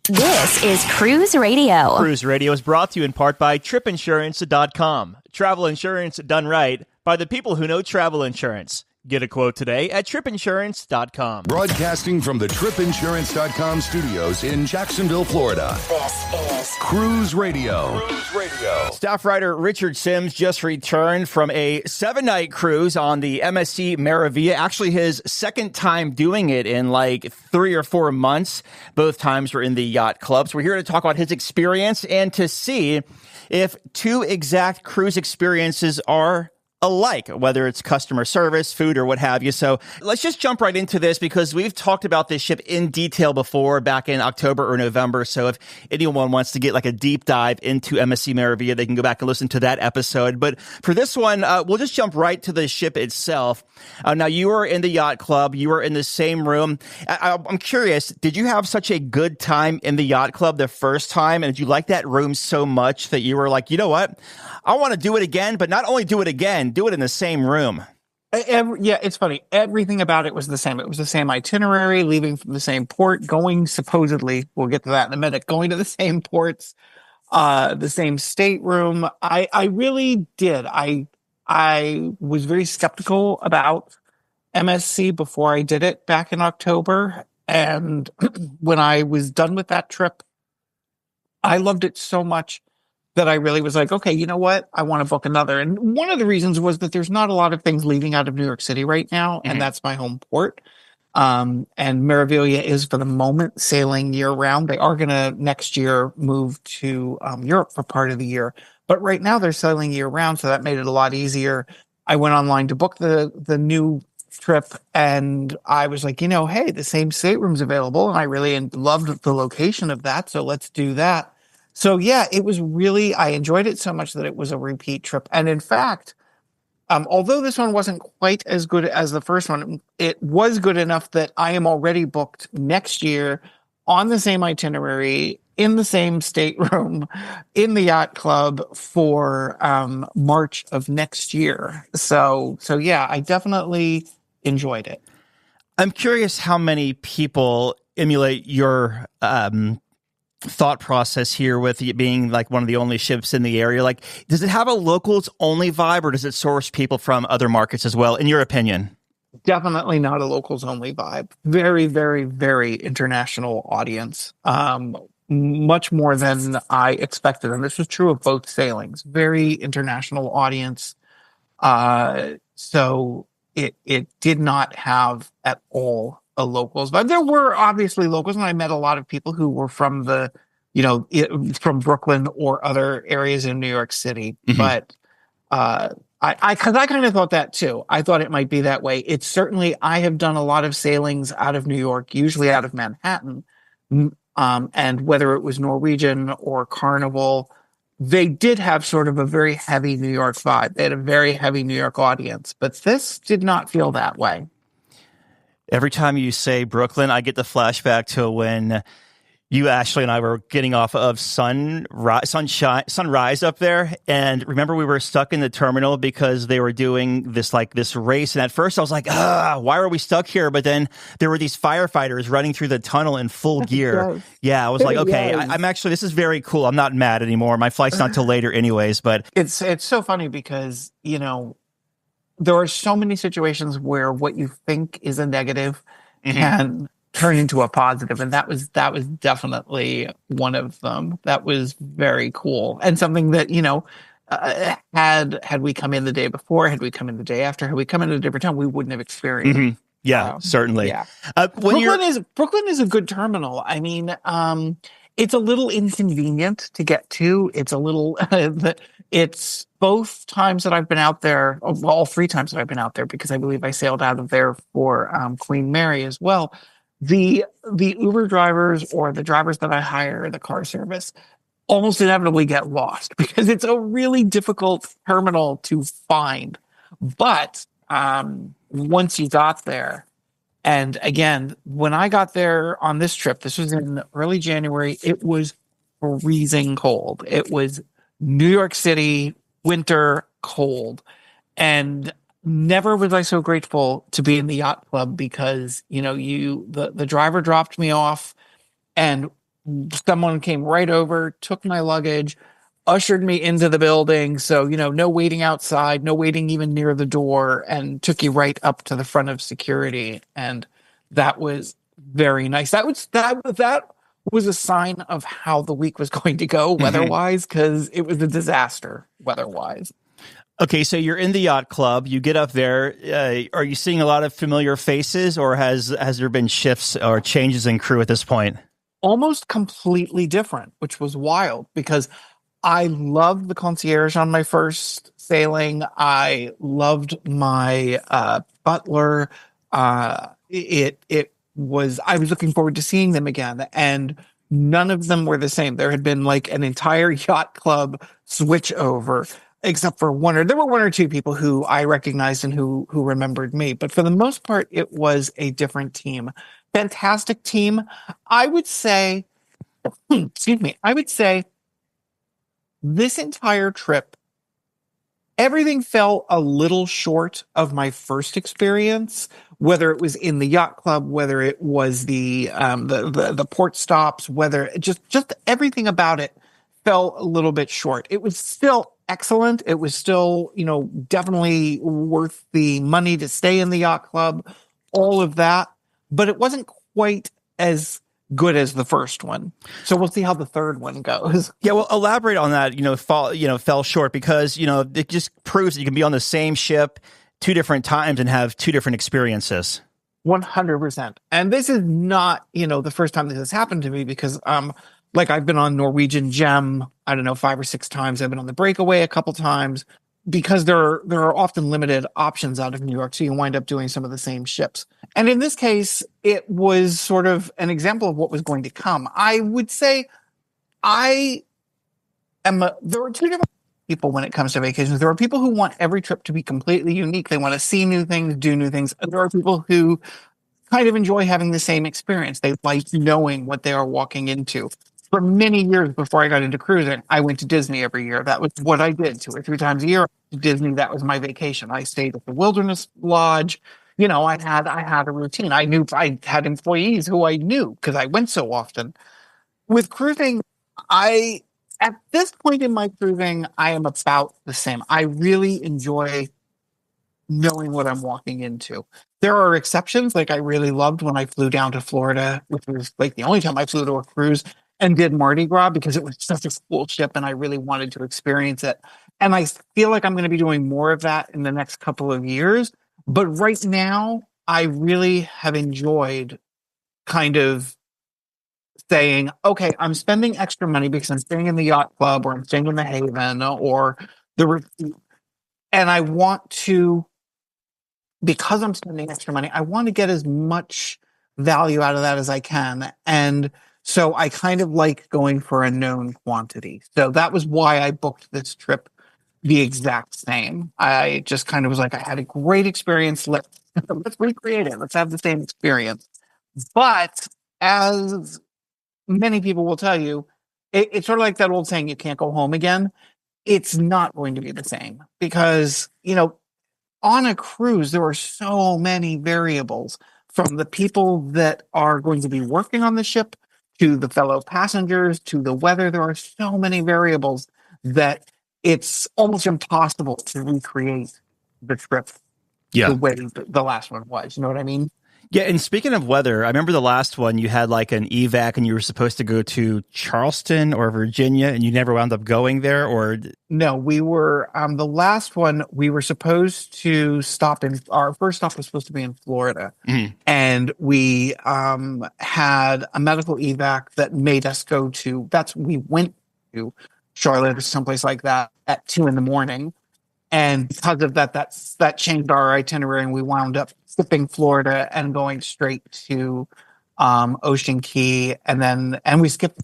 This is Cruise Radio. Cruise Radio is brought to you in part by tripinsurance.com. Travel insurance done right by the people who know travel insurance. Get a quote today at tripinsurance.com. Broadcasting from the tripinsurance.com studios in Jacksonville, Florida. This is Cruise Radio. Cruise Radio. Staff writer Richard Sims just returned from a 7-night cruise on the MSC Meraviglia. Actually, his second time doing it in like 3 or 4 months. Both times were in the Yacht Club. So we're here to talk about his experience and to see if two exact cruise experiences are alike, whether it's customer service, food, or what have you. So let's just jump right into this because we've talked about this ship in detail before back in October or November. So if anyone wants to get like a deep dive into MSC Meraviglia, they can go back and listen to that episode. But for this one, we'll just jump right to the ship itself. Now, you were in the Yacht Club. You were in the same room. I'm curious, did you have such a good time in the Yacht Club the first time? And did you like that room so much that you were like, you know what? I want to do it again, but not only do it again, do it in the same room. Yeah, it's funny. Everything about it was the same. It was the same itinerary, leaving from the same port, going supposedly, we'll get to that in a minute, going to the same ports, the same stateroom. I really did. I was very skeptical about MSC before I did it back in October. And when I was done with that trip, I loved it so much that I really was like, okay, you know what? I want to book another. And one of the reasons was that there's not a lot of things leaving out of New York City right now, and that's my home port. And Meraviglia is, for the moment, sailing year-round. They are going to, next year, move to Europe for part of the year. But right now, they're sailing year-round, so that made it a lot easier. I went online to book the new trip, and I was like, hey, the same stateroom's available, and I really loved the location of that, so let's do that. So yeah, it was really, I enjoyed it so much that it was a repeat trip. And in fact, although this one wasn't quite as good as the first one, it was good enough that I am already booked next year on the same itinerary, in the same stateroom, in the Yacht Club for March of next year. So yeah, I definitely enjoyed it. I'm curious how many people emulate your thought process here with it being like one of the only ships in the area. Like, does it have a locals only vibe, or does it source people from other markets as well, in your opinion? Definitely not a locals only vibe. Very, very, very international audience. Much more than I expected. And this was true of both sailings. Very international audience. So it did not have at all a locals vibe. There were obviously locals, and I met a lot of people who were from from Brooklyn or other areas in New York City. Mm-hmm. But I kind of thought that too. I thought it might be that way. It's certainly, I have done a lot of sailings out of New York, usually out of Manhattan. And whether it was Norwegian or Carnival, they did have sort of a very heavy New York vibe. They had a very heavy New York audience, but this did not feel that way. Every time you say Brooklyn, I get the flashback to when you, Ashley, and I were getting off of Sunrise up there. And remember, we were stuck in the terminal because they were doing this race. And at first I was like, why are we stuck here? But then there were these firefighters running through the tunnel in full gear. Yes. Yeah, I was like, okay, yes. I'm actually, this is very cool. I'm not mad anymore. My flight's not till later anyways. But it's so funny because, there are so many situations where what you think is a negative can turn into a positive, and that was definitely one of them. That was very cool, and something that had we come in the day before, had we come in the day after, had we come in at a different time, we wouldn't have experienced. Mm-hmm. Yeah, certainly. Yeah, Brooklyn is a good terminal. I mean, it's a little inconvenient to get to. It's a little. It's both times that I've been out there, well, all 3 times that I've been out there, because I believe I sailed out of there for Queen Mary as well. The Uber drivers or the drivers that I hire, the car service, almost inevitably get lost because it's a really difficult terminal to find. But once you got there, and again, when I got there on this trip, this was in early January, it was freezing cold. It was New York City, winter, cold. And never was I so grateful to be in the Yacht Club because, the driver dropped me off, and someone came right over, took my luggage, ushered me into the building. So, no waiting outside, no waiting even near the door, and took you right up to the front of security. And that was very nice. That was a sign of how the week was going to go weather-wise, because it was a disaster weather-wise. Okay, so you're in the yacht club. You get up there. Are you seeing a lot of familiar faces, or has there been shifts or changes in crew at this point? Almost completely different, which was wild because I loved the concierge on my first sailing. I loved my butler. I was looking forward to seeing them again, and none of them were the same. There had been like an entire yacht club switch over, except for there were one or two people who I recognized and who remembered me. But for the most part, it was a different team. Fantastic team. I would say, excuse me, I would say this entire trip, everything fell a little short of my first experience, whether it was in the yacht club, whether it was the port stops, whether just everything about it fell a little bit short. It was still excellent. It was still, definitely worth the money to stay in the yacht club, all of that, but it wasn't quite as good as the first one. So we'll see how the third one goes. Yeah, well, elaborate on that. Fell short because it just proves that you can be on the same ship 2 different times and have 2 different experiences. 100%. And this is not, the first time this has happened to me because, like I've been on Norwegian Gem, I don't know, 5 or 6 times. I've been on the Breakaway a couple times because there are often limited options out of New York. So you wind up doing some of the same ships. And in this case, it was sort of an example of what was going to come. I would say there are 2 different people when it comes to vacations. There are people who want every trip to be completely unique. They want to see new things, do new things. And there are people who kind of enjoy having the same experience. They like knowing what they are walking into. For many years before I got into cruising, I went to Disney every year. That was what I did 2 or 3 times a year. To Disney, that was my vacation. I stayed at the Wilderness Lodge. I had a routine. I knew I had employees who I knew because I went so often. With cruising, at this point in my cruising, I am about the same. I really enjoy knowing what I'm walking into. There are exceptions. Like I really loved when I flew down to Florida, which was like the only time I flew to a cruise and did Mardi Gras because it was such a cool ship and I really wanted to experience it. And I feel like I'm going to be doing more of that in the next couple of years. But right now, I really have enjoyed kind of saying, okay, I'm spending extra money because I'm staying in the yacht club or I'm staying in the Haven or and I want to, because I'm spending extra money, I want to get as much value out of that as I can. And so I kind of like going for a known quantity. So that was why I booked this trip the exact same. I just kind of was like, I had a great experience. Let's recreate it. Let's have the same experience. But as many people will tell you, it's sort of like that old saying, you can't go home again. It's not going to be the same because, on a cruise, there are so many variables from the people that are going to be working on the ship to the fellow passengers to the weather. There are so many variables that it's almost impossible to recreate the trip the way the last one was. You know what I mean? Yeah, and speaking of weather, I remember the last one you had like an evac and you were supposed to go to Charleston or Virginia and you never wound up going there, or? No, we were, the last one, we were supposed to our first stop was supposed to be in Florida. Mm-hmm. And we had a medical evac that made us we went to Charlotte or someplace like that at 2 a.m. And because of that changed our itinerary and we wound up skipping Florida and going straight to Ocean Key. And we skipped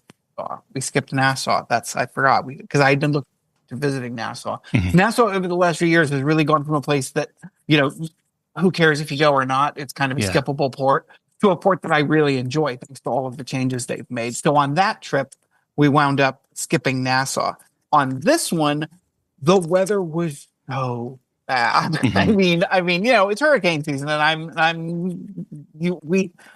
Nassau. I forgot because I had been looking to visiting Nassau. Mm-hmm. Nassau over the last few years has really gone from a place that, who cares if you go or not? It's kind of a skippable port to a port that I really enjoy thanks to all of the changes they've made. So on that trip, we wound up skipping Nassau. On this one, the weather was so bad. Mm-hmm. I mean, it's hurricane season, and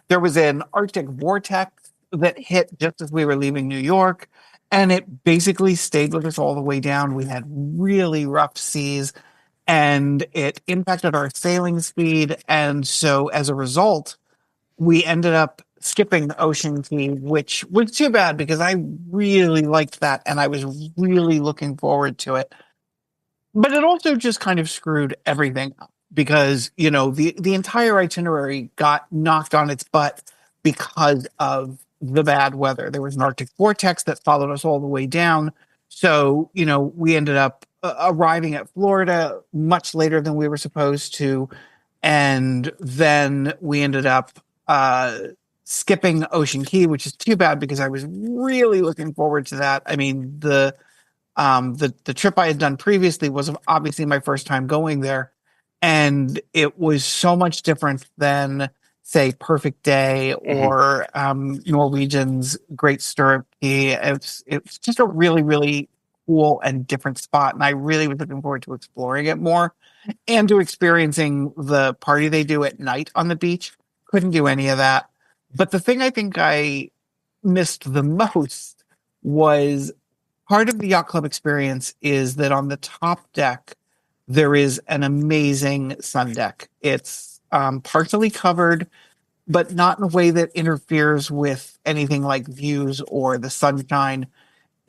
there was an Arctic vortex that hit just as we were leaving New York, and it basically stayed with us all the way down. We had really rough seas, and it impacted our sailing speed. And so as a result, we ended up skipping Ocean Key, which was too bad because I really liked that and I was really looking forward to it. But it also just kind of screwed everything up because, the entire itinerary got knocked on its butt because of the bad weather. There was an Arctic vortex that followed us all the way down. So, we ended up arriving at Florida much later than we were supposed to. And then we ended up skipping Ocean Key, which is too bad because I was really looking forward to that. I mean, the trip I had done previously was obviously my first time going there, and it was so much different than, say, Perfect Day or Norwegian's Great Stirrup Key. It's just a really, really cool and different spot, and I really was looking forward to exploring it more and to experiencing the party they do at night on the beach. Couldn't do any of that. But the thing I think I missed the most was part of the yacht club experience is that on the top deck, there is an amazing sun deck. It's partially covered, but not in a way that interferes with anything like views or the sunshine.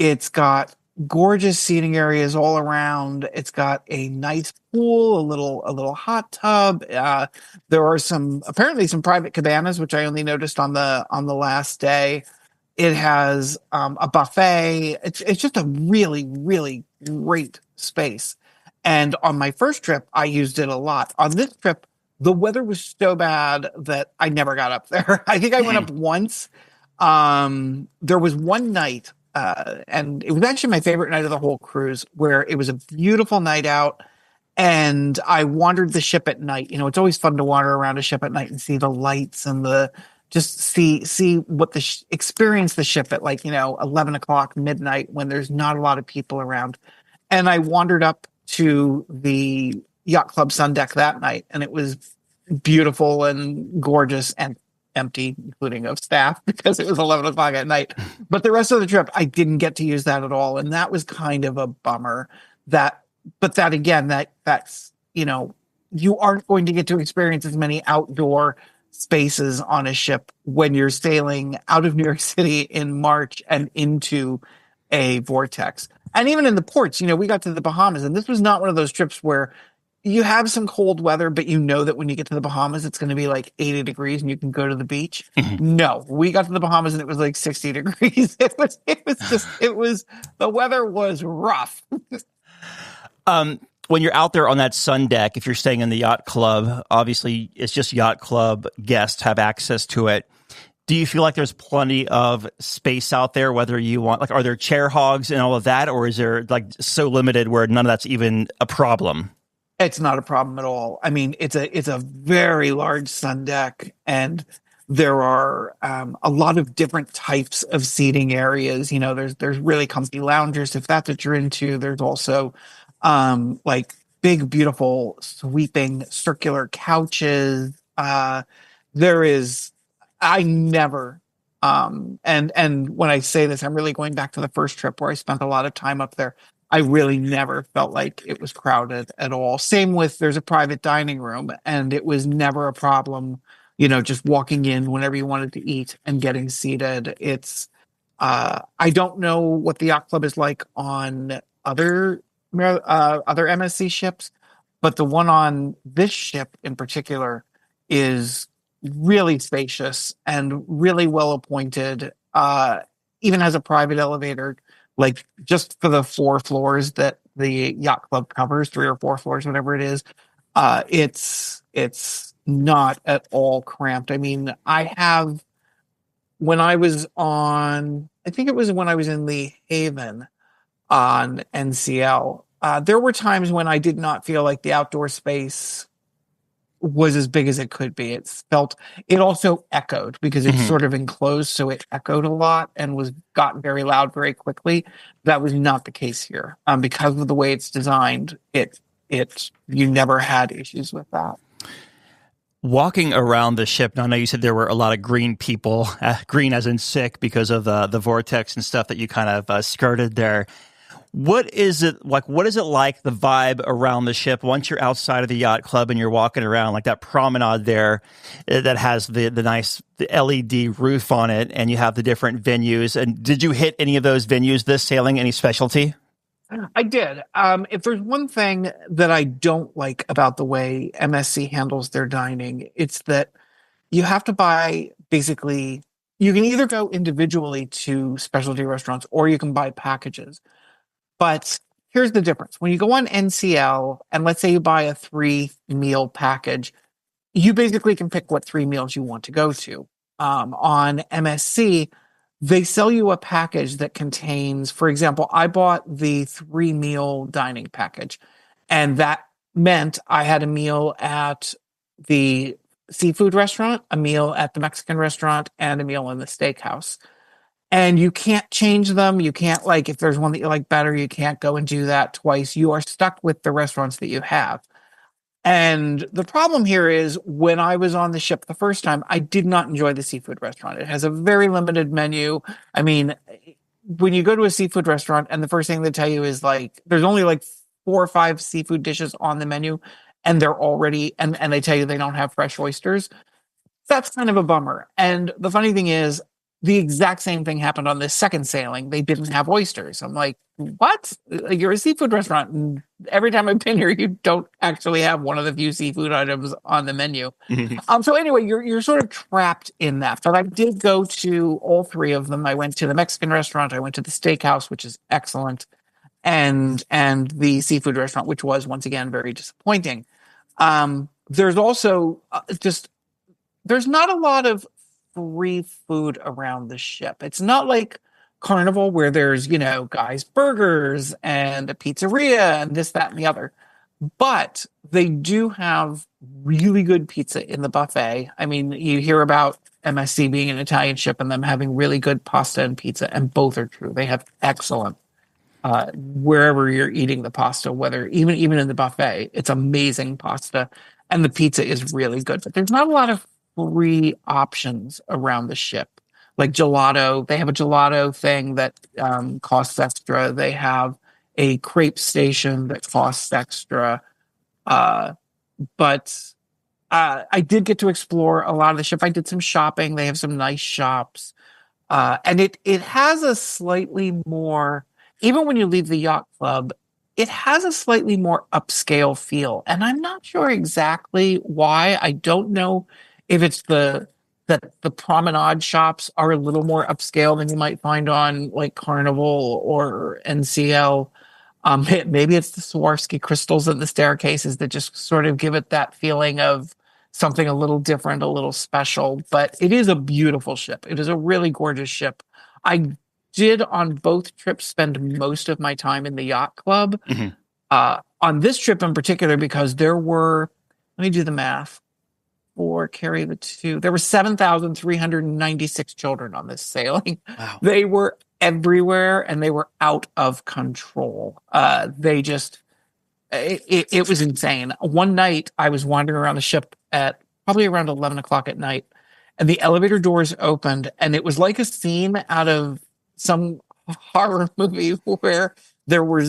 It's got gorgeous seating areas all around. It's got a nice pool, a little hot tub. There are apparently some private cabanas, which I only noticed on the last day. It has a buffet. It's just a really, really great space. And on my first trip, I used it a lot. On this trip, the weather was so bad that I never got up there. I think I went up once. There was one night, and it was actually my favorite night of the whole cruise, where it was a beautiful night out. And I wandered the ship at night. It's always fun to wander around a ship at night and see the lights and just see what experience the ship at 11 o'clock midnight when there's not a lot of people around. And I wandered up to the yacht club sun deck that night, and it was beautiful and gorgeous and empty, including of staff, because it was 11 o'clock at night. But the rest of the trip, I didn't get to use that at all. And that was kind of a bummer. But again, that's, you aren't going to get to experience as many outdoor spaces on a ship when you're sailing out of New York City in March and into a vortex. And even in the ports, we got to the Bahamas, and this was not one of those trips where you have some cold weather, but that when you get to the Bahamas, it's going to be like 80 degrees and you can go to the beach. No, we got to the Bahamas and it was like 60 degrees. The weather was rough. When you're out there on that sun deck, if you're staying in the yacht club, obviously it's just yacht club guests have access to it. Do you feel like there's plenty of space out there, whether you want, are there chair hogs and all of that, or is there so limited where none of that's even a problem? It's not a problem at all. I mean, it's a very large sun deck, and there are a lot of different types of seating areas. There's really comfy loungers if that's what you're into. There's also big, beautiful, sweeping circular couches. I never, and when I say this, I'm really going back to the first trip where I spent a lot of time up there. I really never felt like it was crowded at all. Same with, there's a private dining room, and it was never a problem, just walking in whenever you wanted to eat and getting seated. I don't know what the yacht club is like on other MSC ships, but the one on this ship in particular is really spacious and really well appointed. Even has a private elevator, just for the 4 floors that the yacht club covers, 3 or 4 floors, whatever it is. It's not at all cramped. I mean, when I was I think it was when I was in the Haven on NCL, there were times when I did not feel like the outdoor space was as big as it could be. It also echoed because it's sort of enclosed, so it echoed a lot and got very loud very quickly. That was not the case here. Because of the way it's designed, you never had issues with that. Walking around the ship, now I know you said there were a lot of green people, green as in sick because of the vortex and stuff that you kind of skirted there. What is it like? What is it like, the vibe around the ship once you're outside of the yacht club and you're walking around, like that promenade there that has the nice LED roof on it, and you have the different venues? And did you hit any of those venues this sailing? Any specialty? I did. If there's one thing that I don't like about the way MSC handles their dining, it's that you have to buy basically, you can either go individually to specialty restaurants or you can buy packages. But here's the difference. When you go on NCL and let's say you buy a 3-meal package, you basically can pick what 3 meals you want to go to. On MSC, they sell you a package that contains, for example, I bought the 3-meal dining package, and that meant I had a meal at the seafood restaurant, a meal at the Mexican restaurant, and a meal in the steakhouse. And you can't change them. You can't, like, if there's one that you like better, you can't go and do that twice. You are stuck with the restaurants that you have. And the problem here is when I was on the ship the first time, I did not enjoy the seafood restaurant. It has a very limited menu. I mean, when you go to a seafood restaurant and the first thing they tell you is like, there's only like 4 or 5 seafood dishes on the menu and they're already, and they tell you they don't have fresh oysters. That's kind of a bummer. And the funny thing is, the exact same thing happened on this second sailing. They didn't have oysters. I'm like, what? Like, you're a seafood restaurant, and every time I've been here, you don't actually have one of the few seafood items on the menu. So anyway, you're sort of trapped in that. But I did go to all 3 of them. I went to the Mexican restaurant, I went to the steakhouse, which is excellent, and the seafood restaurant, which was once again very disappointing. There's also there's not a lot of free food around the ship. It's not like Carnival where there's, Guy's Burgers and a pizzeria and this, that, and the other. But they do have really good pizza in the buffet. I mean, you hear about MSC being an Italian ship and them having really good pasta and pizza, and both are true. They have excellent wherever you're eating the pasta, whether even in the buffet, it's amazing pasta, and the pizza is really good. But there's not a lot of free options around the ship, like gelato. They have a gelato thing that costs extra. They have a crepe station that costs extra. But I did get to explore a lot of the ship. I did some shopping. They have some nice shops, and it has a slightly more. Even when you leave the yacht club, it has a slightly more upscale feel, and I'm not sure exactly why. I don't know if it's that the promenade shops are a little more upscale than you might find on like Carnival or NCL. Maybe it's the Swarovski crystals in the staircases that just sort of give it that feeling of something a little different, a little special. But it is a beautiful ship. It is a really gorgeous ship. I did on both trips spend most of my time in the yacht club. On this trip in particular, because there were, let me do the math, or carry the 2. There were 7,396 children on this sailing. Wow. They were everywhere and they were out of control. They just, it was insane. One night I was wandering around the ship at probably around 11 o'clock at night, and the elevator doors opened, and it was like a scene out of some horror movie where there were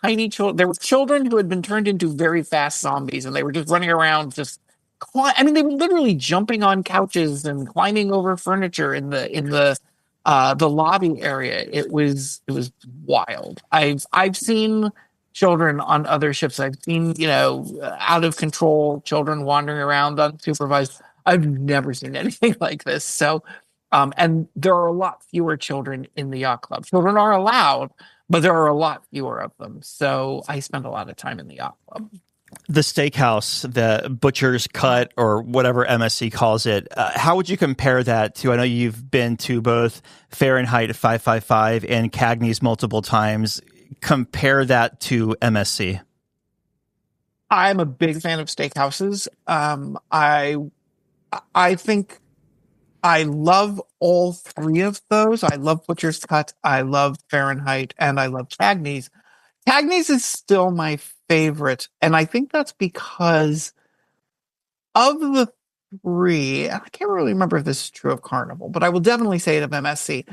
tiny children. There were children who had been turned into very fast zombies, and they were just running around, they were literally jumping on couches and climbing over furniture in the lobby area. It was wild. I've seen children on other ships. I've seen, out of control children wandering around unsupervised. I've never seen anything like this. So, and there are a lot fewer children in the yacht club. Children are allowed, but there are a lot fewer of them. So I spent a lot of time in the yacht club. The steakhouse, the butcher's cut, or whatever MSC calls it, how would you compare that to, I know you've been to both Fahrenheit 555 and Cagney's multiple times. Compare that to MSC. I'm a big fan of steakhouses. I think I love all 3 of those. I love Butcher's Cut, I love Fahrenheit, and I love Cagney's. Cagney's is still my favorite, and I think that's because Of the three, I can't really remember if this is true of Carnival, but I will definitely say it of MSC.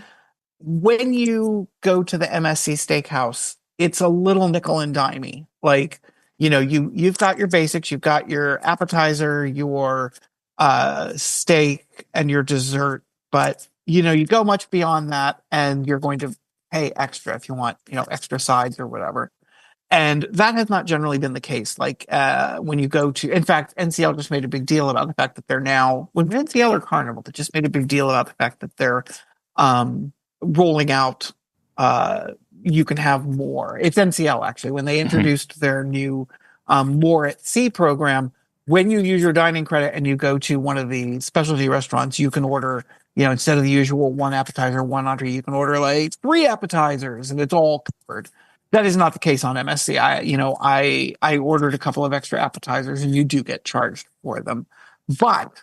When you go to the MSC Steakhouse, it's a little nickel and dimey. Like, you've got your basics, you've got your appetizer, your steak, and your dessert, but you go much beyond that, and you're going to pay extra if you want, extra sides or whatever. And that has not generally been the case. Like when you go to, in fact, NCL just made a big deal about the fact that they're now, when NCL or Carnival, they just made a big deal about the fact that they're rolling out, you can have more. It's NCL actually. When they introduced their new More at Sea program, when you use your dining credit and you go to one of the specialty restaurants, you can order, instead of the usual one appetizer, one entree, you can order like 3 appetizers and it's all covered. That is not the case on MSC. I ordered a couple of extra appetizers and you do get charged for them. But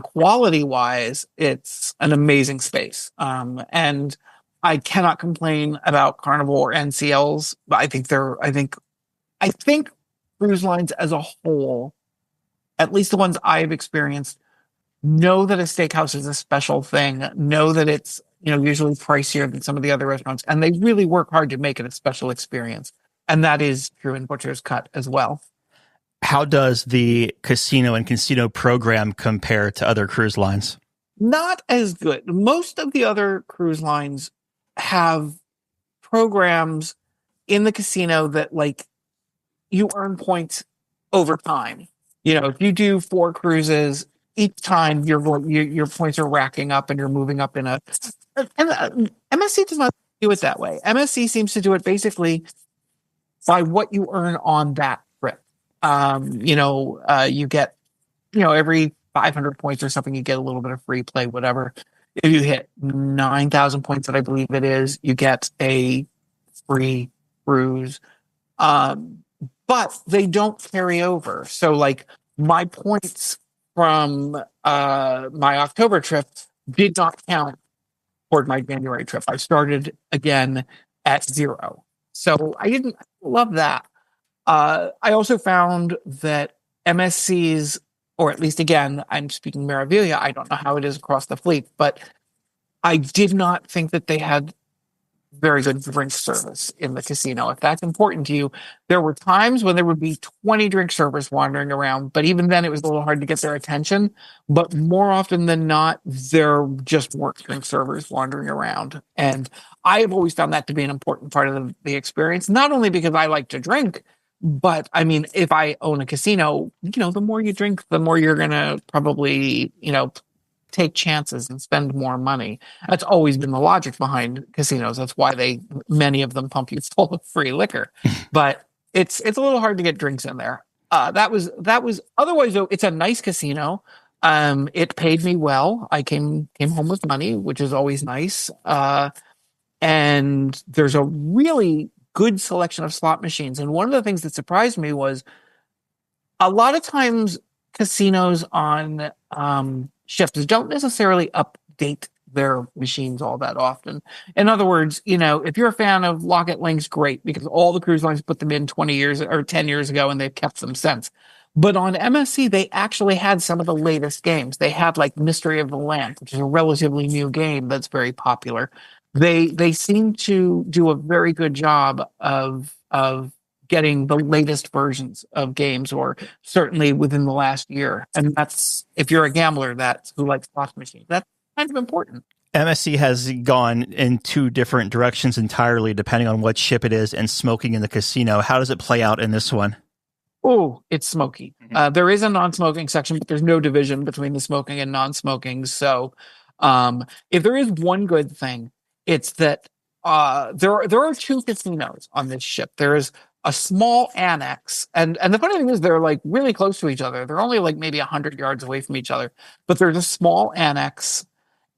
quality wise, it's an amazing space. And I cannot complain about Carnival or NCLs, but I think cruise lines as a whole, at least the ones I've experienced, know that a steakhouse is a special thing, know that it's usually pricier than some of the other restaurants, and they really work hard to make it a special experience. And that is true in Butcher's Cut as well. How does the casino and casino program compare to other cruise lines? Not as good. Most of the other cruise lines have programs in the casino that like you earn points over time. If you do 4 cruises, each time your points are racking up and you're moving up in a. And MSC does not do it that way. MSC seems to do it basically by what you earn on that trip. You get, every 500 points or something, you get a little bit of free play, whatever. If you hit 9,000 points, that I believe it is, you get a free cruise. But they don't carry over. So like my points from my October trip did not count toward my January trip. I started again at 0. So I didn't love that. I also found that MSC's, or at least again, I'm speaking Meraviglia, I don't know how it is across the fleet, but I did not think that they had very good drink service in the casino. If that's important to you, there were times when there would be 20 drink servers wandering around, but even then it was a little hard to get their attention. But more often than not, there just weren't drink servers wandering around. And I have always found that to be an important part of the experience, not only because I like to drink, but I mean, if I own a casino, the more you drink, the more you're going to probably, take chances and spend more money. That's always been the logic behind casinos. That's why many of them pump you full of free liquor. But it's a little hard to get drinks in there. That was otherwise though, it's a nice casino. It paid me well. I came home with money, which is always nice. And there's a really good selection of slot machines. And one of the things that surprised me was a lot of times casinos on ships don't necessarily update their machines all that often. In other words, if you're a fan of Locket Links, great, because all the cruise lines put them in 20 years or 10 years ago and they've kept them since. But on MSC, they actually had some of the latest games. They had like Mystery of the Lamp, which is a relatively new game that's very popular. They seem to do a very good job of getting the latest versions of games, or certainly within the last year. And that's, if you're a gambler who likes slot machines, that's kind of important. MSC has gone in 2 different directions entirely, depending on what ship it is, and smoking in the casino. How does it play out in this one? Oh, it's smoky. There is a non-smoking section, but there's no division between the smoking and non-smoking. So if there is one good thing, it's that there are 2 casinos on this ship. There is a small annex, and the funny thing is they're like really close to each other. They're only like maybe 100 yards away from each other, but there's a small annex,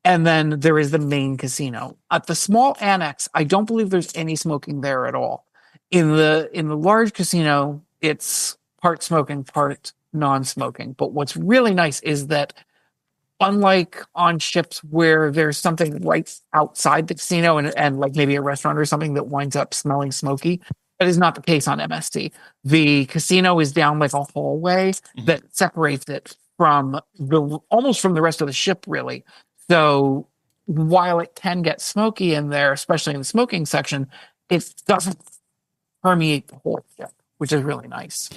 and then there is the main casino. At the small annex, I don't believe there's any smoking there at all. In the large casino, it's part smoking, part non-smoking. But what's really nice is that unlike on ships where there's something right outside the casino and like maybe a restaurant or something that winds up smelling smoky, that is not the case on MSC. The casino is down like a hallway that separates it from almost from the rest of the ship, really. So while it can get smoky in there, especially in the smoking section, it doesn't permeate the whole ship, which is really nice.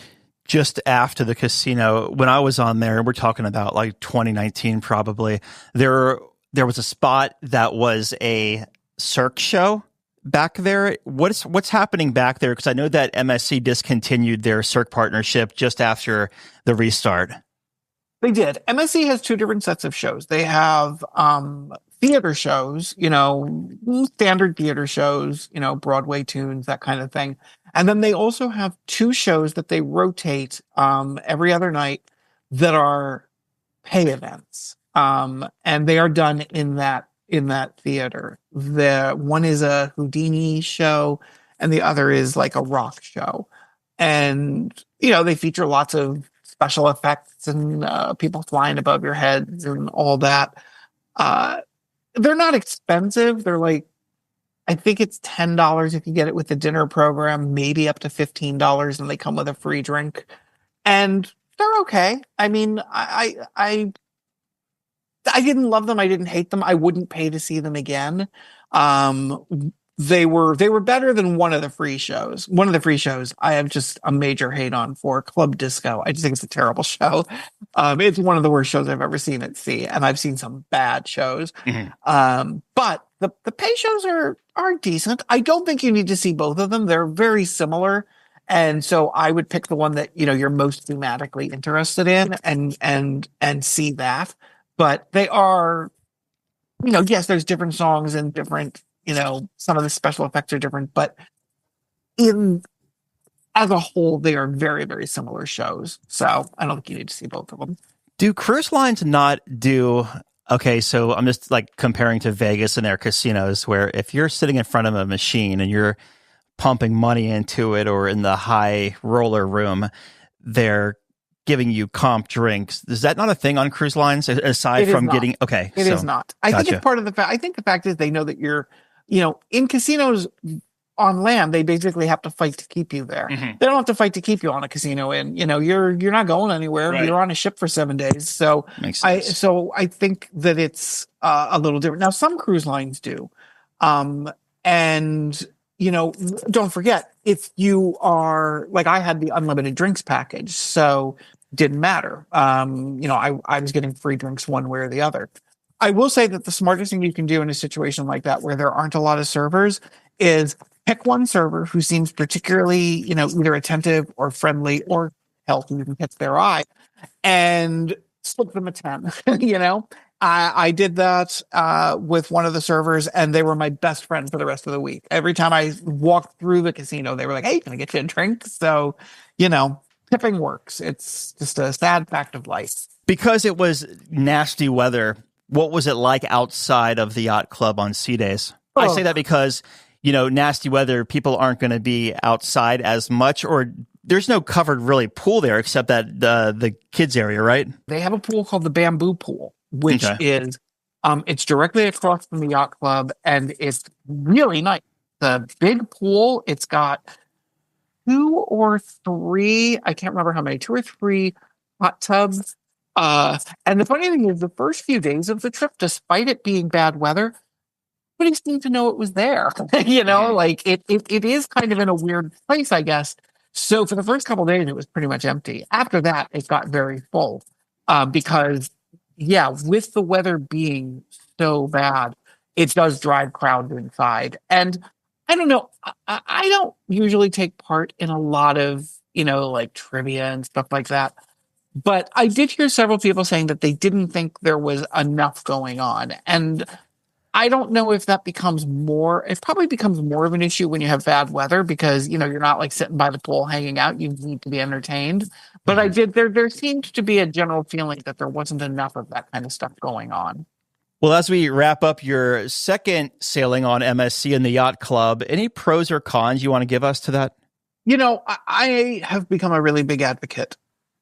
Just after the casino, when I was on there, we're talking about like 2019 probably, there was a spot that was a Cirque show back there. What's happening back there? Because I know that MSC discontinued their Cirque partnership just after the restart. They did. MSC has two different sets of shows. They have theater shows, standard theater shows, Broadway tunes, that kind of thing. And then they also have two shows that they rotate every other night that are pay events. And they are done in that theater. The one is a Houdini show and the other is like a rock show. And, they feature lots of special effects and people flying above your heads and all that. They're not expensive. They're like, I think it's $10 if you get it with the dinner program, maybe up to $15, and they come with a free drink. And they're okay. I mean, I didn't love them. I didn't hate them. I wouldn't pay to see them again. They were better than one of the free shows. One of the free shows I have just a major hate on for Club Disco. I just think it's a terrible show. It's one of the worst shows I've ever seen at sea, and I've seen some bad shows. Mm-hmm. But the pay shows are decent. I don't think you need to see both of them. They're very similar. And so I would pick the one that, you're most thematically interested in and see that. But they are, yes, there's different songs and different, some of the special effects are different, but as a whole, they are very, very similar shows. So I don't think you need to see both of them. Do cruise lines not do, okay, so I'm just like comparing to Vegas and their casinos, where if you're sitting in front of a machine and you're pumping money into it, or in the high roller room, they're giving you comp drinks. Is that not a thing on cruise lines aside from getting, okay. It is not. I think it's part of the fact. I think the fact is they know that you're, in casinos on land, they basically have to fight to keep you there. Mm-hmm. They don't have to fight to keep you on a casino inn. You're not going anywhere. Right. You're on a ship for 7 days. So I think that it's a little different. Now, some cruise lines do. And don't forget, if you are like, I had the unlimited drinks package, so didn't matter. I was getting free drinks one way or the other. I will say that the smartest thing you can do in a situation like that, where there aren't a lot of servers, is pick one server who seems particularly, either attentive or friendly or healthy, you can catch their eye, and slip them a 10. I did that with one of the servers, and they were my best friend for the rest of the week. Every time I walked through the casino, they were like, "Hey, can I get you a drink?" So, tipping works. It's just a sad fact of life. Because it was nasty weather, what was it like outside of the yacht club on sea days? Oh. I say that because, nasty weather, people aren't going to be outside as much, or there's no covered really pool there except that the kids area, right? They have a pool called the Bamboo Pool, which is it's directly across from the yacht club, and it's really nice. The big pool, it's got 2 or 3, I can't remember how many, 2 or 3 hot tubs. And the funny thing is, the first few days of the trip, despite it being bad weather, nobody seemed to know it was there. Like it is kind of in a weird place, I guess. So for the first couple of days, it was pretty much empty. After that, it got very full because, with the weather being so bad, it does drive crowds inside. And I don't know, I don't usually take part in a lot of, like trivia and stuff like that. But I did hear several people saying that they didn't think there was enough going on. And I don't know if that becomes more, it probably becomes more of an issue when you have bad weather because, you're not like sitting by the pool hanging out. You need to be entertained. But there seemed to be a general feeling that there wasn't enough of that kind of stuff going on. Well, as we wrap up your second sailing on MSC in the Yacht Club, any pros or cons you want to give us to that? I have become a really big advocate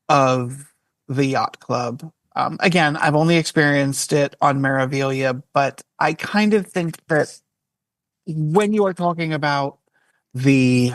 of the Yacht Club. Again, I've only experienced it on Meraviglia, but I kind of think that when you are talking about the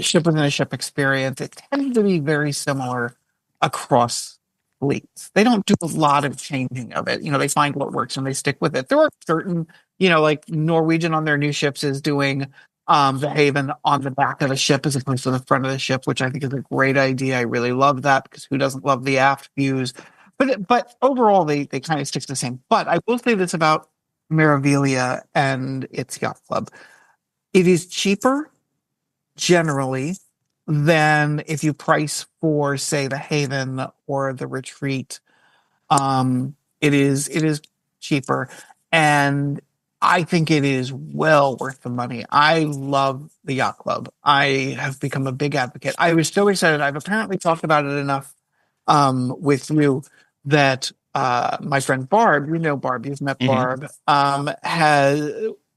ship within a ship experience, it tends to be very similar across fleets. They don't do a lot of changing of it. They find what works and they stick with it. There are certain, like Norwegian on their new ships is doing the Haven on the back of the ship as opposed to the front of the ship, which I think is a great idea. I really love that because who doesn't love the aft views? But overall, they kind of stick to the same. But I will say this about Meraviglia and its yacht club. It is cheaper generally than if you price for, say, the Haven or the Retreat. It is cheaper, and I think it is well worth the money. I love the yacht club. I have become a big advocate. I was so excited. I've apparently talked about it enough with you that my friend Barb, Barb, you've met Barb, has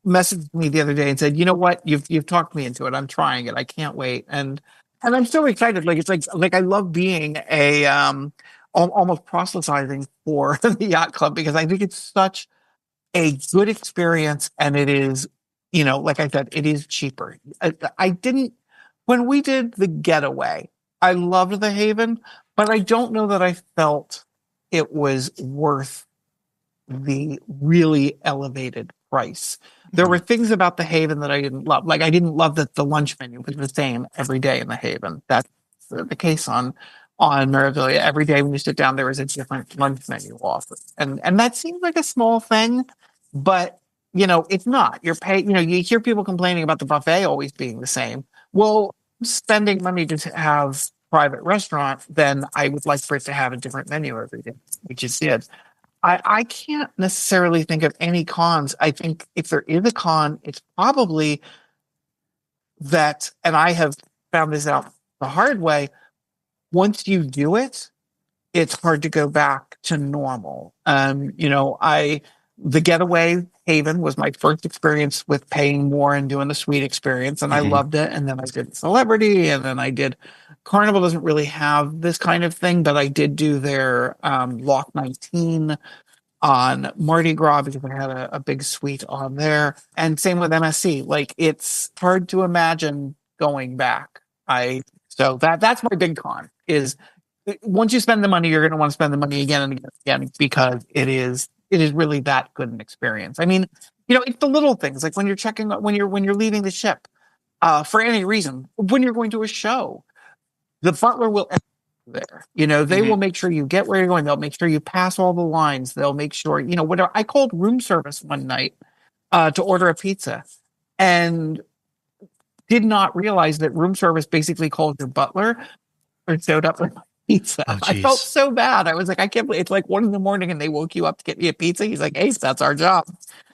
messaged me the other day and said, "You know what? You've talked me into it. I'm trying it. I can't wait." And I'm so excited. Like it's like I love being a almost proselytizing for the yacht club because I think it's such a good experience, and it is, like I said, it is cheaper. I didn't when we did the getaway. I loved the Haven, but I don't know that I felt it was worth the really elevated price. There were things about the Haven that I didn't love. Like I didn't love that the lunch menu was the same every day in the Haven. That's the case on Meraviglia. Every day when you sit down, there is a different lunch menu offered. And that seems like a small thing, but it's not. You're paying, you hear people complaining about the buffet always being the same. Well, spending money to have private restaurant, then I would like for it to have a different menu every day, which it did. I can't necessarily think of any cons. I think if there is a con, it's probably that, and I have found this out the hard way, once you do it, it's hard to go back to normal. The Getaway Haven was my first experience with paying more and doing the suite experience, and I loved it. And then I did Celebrity, and then I did Carnival. Doesn't really have this kind of thing, but I did do their Lock 19 on Mardi Gras because I had a big suite on there. And same with MSC. Like it's hard to imagine going back. So that's my big con is once you spend the money, you're going to want to spend the money again and again because it is really that good an experience. I mean, it's the little things like when you're leaving the ship for any reason, when you're going to a show, the butler will there. They will make sure you get where you're going. They'll make sure you pass all the lines. They'll make sure, whatever. I called room service one night to order a pizza and did not realize that room service basically called your butler or showed up with my pizza. Oh, I felt so bad. I was like, I can't believe it's like 1 a.m. and they woke you up to get me a pizza. He's like, Ace, that's our job.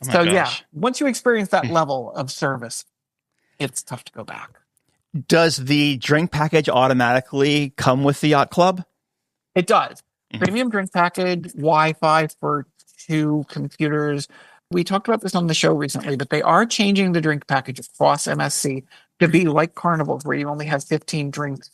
So yeah, once you experience that level of service, it's tough to go back. Does the drink package automatically come with the yacht club? It does. Premium drink package, Wi-Fi for 2 computers. We talked about this on the show recently, but they are changing the drink package across MSC to be like Carnivals, where you only have 15 drinks.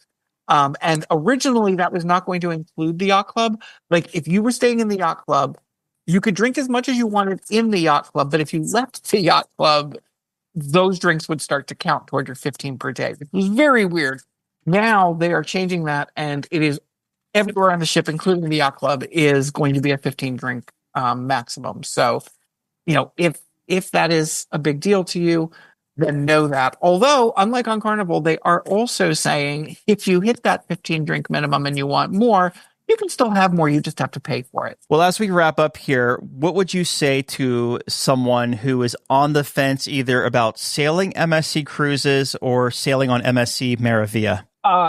And originally, that was not going to include the yacht club. Like, if you were staying in the yacht club, you could drink as much as you wanted in the yacht club, but if you left the yacht club, those drinks would start to count toward your 15 per day. It was very weird. Now they are changing that, and it is everywhere on the ship, including the yacht club, is going to be a 15 drink maximum. So, if that is a big deal to you, then know that. Although, unlike on Carnival, they are also saying if you hit that 15 drink minimum and you want more, you can still have more. You just have to pay for it. Well, as we wrap up here, what would you say to someone who is on the fence either about sailing MSC Cruises or sailing on MSC Meraviglia?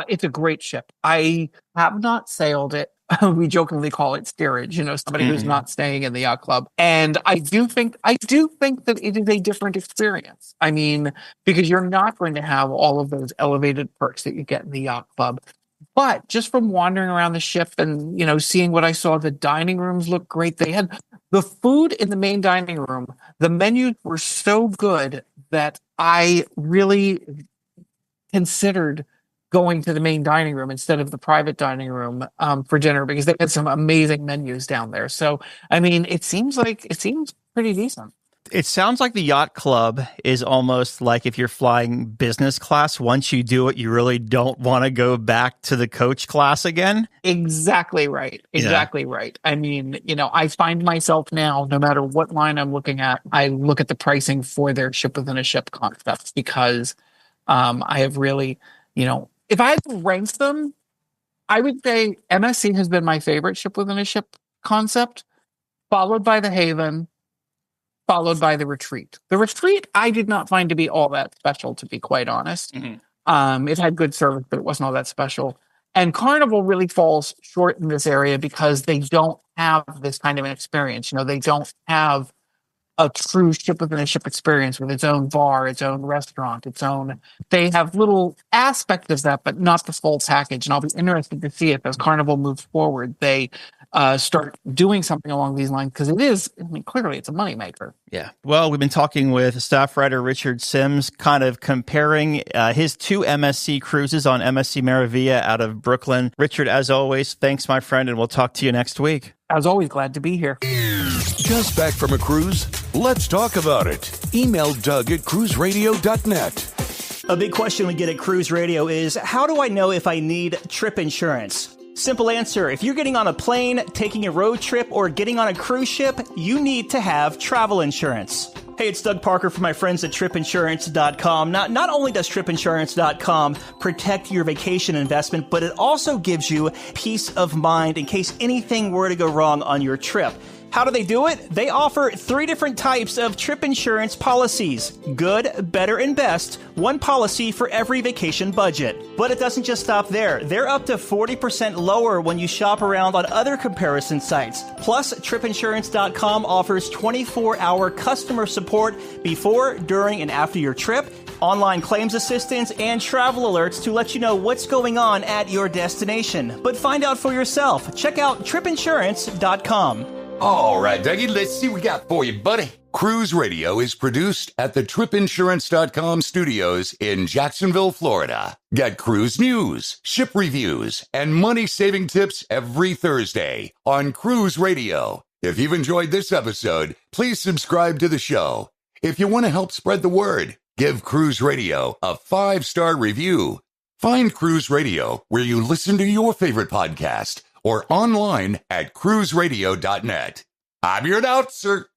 It's a great ship. I have not sailed it. We jokingly call it steerage, somebody who's not staying in the yacht club. And I do think that it is a different experience. I mean, because you're not going to have all of those elevated perks that you get in the yacht club. But just from wandering around the ship and, seeing what I saw, the dining rooms look great. They had the food in the main dining room. The menus were so good that I really considered going to the main dining room instead of the private dining room for dinner because they had some amazing menus down there. So, I mean, it seems pretty decent. It sounds like the yacht club is almost like if you're flying business class. Once you do it, you really don't want to go back to the coach class again. Exactly right. Exactly right. I mean, I find myself now, no matter what line I'm looking at, I look at the pricing for their ship within a ship concept because I have really, if I had to rank them, I would say MSC has been my favorite ship within a ship concept, followed by the Haven, followed by the Retreat. The Retreat I did not find to be all that special, to be quite honest. It had good service, but it wasn't all that special. And Carnival really falls short in this area because they don't have this kind of an experience. They don't have a true ship within a ship experience with its own bar, its own restaurant, they have little aspects of that, but not the full package. And I'll be interested to see if as Carnival moves forward, they start doing something along these lines because clearly it's a moneymaker. Yeah. Well, we've been talking with staff writer Richard Sims, kind of comparing his two MSC cruises on MSC Meraviglia out of Brooklyn. Richard, as always, thanks, my friend, and we'll talk to you next week. As always, glad to be here. Just back from a cruise? Let's talk about it. Email Doug at cruiseradio.net. A big question we get at Cruise Radio is, how do I know if I need trip insurance? Simple answer. If you're getting on a plane, taking a road trip, or getting on a cruise ship, you need to have travel insurance. Hey, it's Doug Parker from my friends at tripinsurance.com. Not only does tripinsurance.com protect your vacation investment, but it also gives you peace of mind in case anything were to go wrong on your trip. How do they do it? They offer 3 different types of trip insurance policies. Good, better, and best. One policy for every vacation budget. But it doesn't just stop there. They're up to 40% lower when you shop around on other comparison sites. Plus, tripinsurance.com offers 24-hour customer support before, during, and after your trip, online claims assistance, and travel alerts to let you know what's going on at your destination. But find out for yourself. Check out tripinsurance.com. All right, Dougie, let's see what we got for you, buddy. Cruise Radio is produced at the tripinsurance.com studios in Jacksonville, Florida. Get cruise news, ship reviews, and money-saving tips every Thursday on Cruise Radio. If you've enjoyed this episode, please subscribe to the show. If you want to help spread the word, give Cruise Radio a 5-star review. Find Cruise Radio where you listen to your favorite podcast or online at cruiseradio.net. I'm your announcer,